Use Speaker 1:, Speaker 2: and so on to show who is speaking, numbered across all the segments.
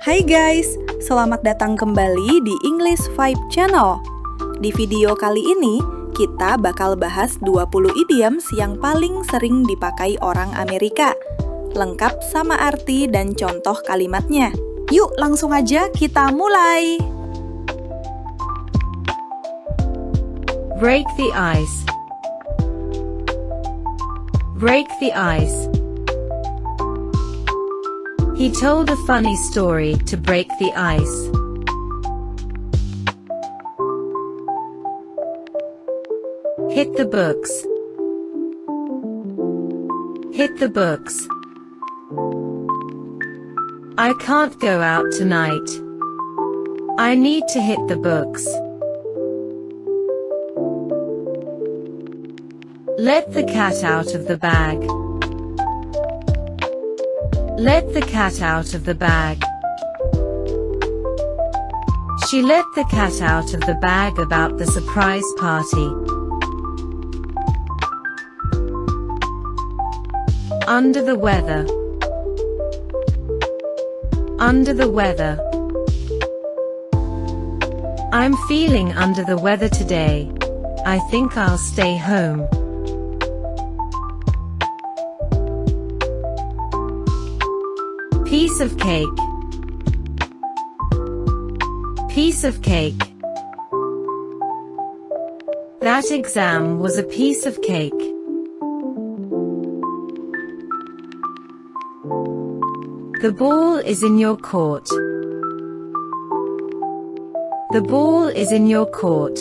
Speaker 1: Hai guys, selamat datang kembali di English Vibe Channel. Di video kali ini, kita bakal bahas 20 idioms yang paling sering dipakai orang Amerika. Lengkap sama arti dan contoh kalimatnya. Yuk langsung aja kita mulai.
Speaker 2: Break the ice. Break the ice. He told a funny story to break the ice. Hit the books. Hit the books. I can't go out tonight. I need to hit the books. Let the cat out of the bag. Let the cat out of the bag. She let the cat out of the bag about the surprise party. Under the weather. Under the weather. I'm feeling under the weather today. I think I'll stay home. Piece of cake. Piece of cake. That exam was a piece of cake. The ball is in your court. The ball is in your court.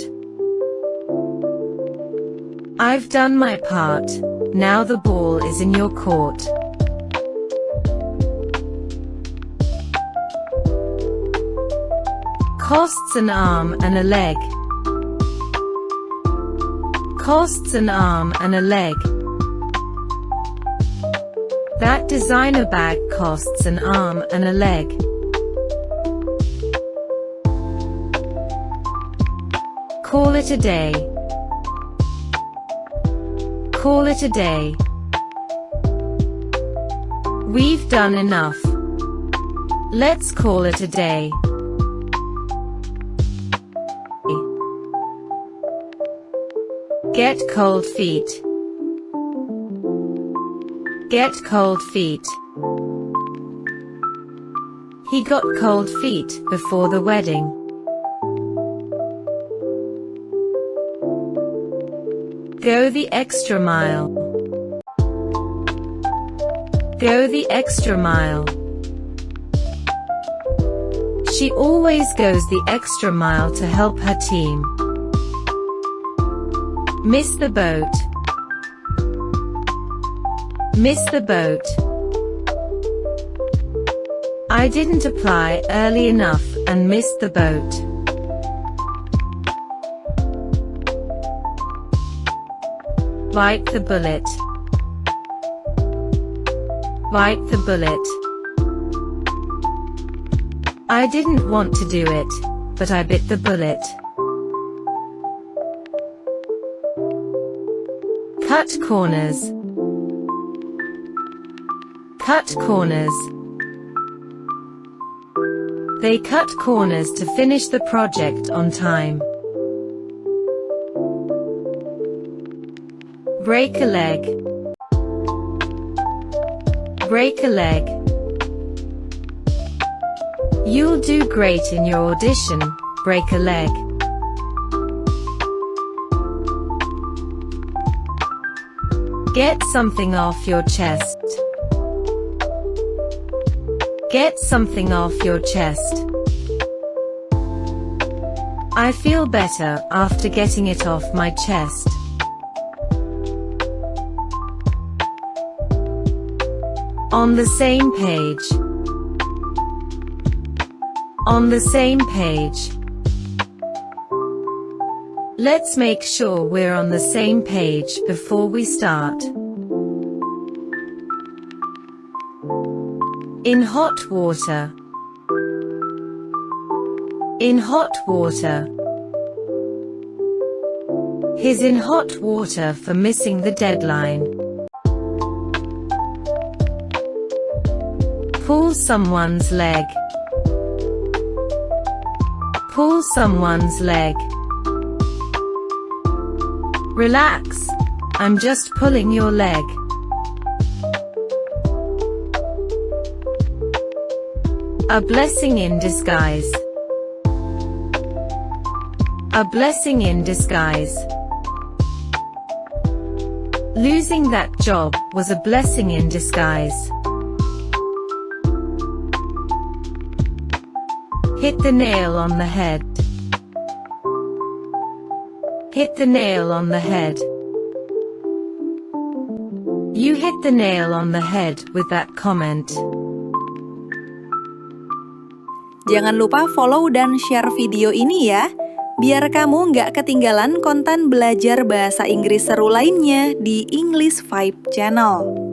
Speaker 2: I've done my part. Now the ball is in your court. Costs an arm and a leg. Costs an arm and a leg. That designer bag costs an arm and a leg. Call it a day. Call it a day. We've done enough. Let's call it a day. Get cold feet. Get cold feet. He got cold feet before the wedding. Go the extra mile. Go the extra mile. She always goes the extra mile to help her team. Miss the boat. Miss the boat. I didn't apply early enough and missed the boat. Bite the bullet. Bite the bullet. I didn't want to do it, but I bit the bullet. Cut corners. Cut corners. They cut corners to finish the project on time. Break a leg. Break a leg. You'll do great in your audition. Break a leg. Get something off your chest. Get something off your chest. I feel better after getting it off my chest. On the same page. On the same page. Let's make sure we're on the same page before we start. In hot water. In hot water. He's in hot water for missing the deadline. Pull someone's leg. pull someone's leg. Relax, I'm just pulling your leg. A blessing in disguise. A blessing in disguise. Losing that job was a blessing in disguise. Hit the nail on the head. Hit the nail on the head. You hit the nail on the head with that comment.
Speaker 1: Jangan lupa follow dan share video ini ya, biar kamu nggak ketinggalan konten belajar bahasa Inggris seru lainnya di English Vibe Channel.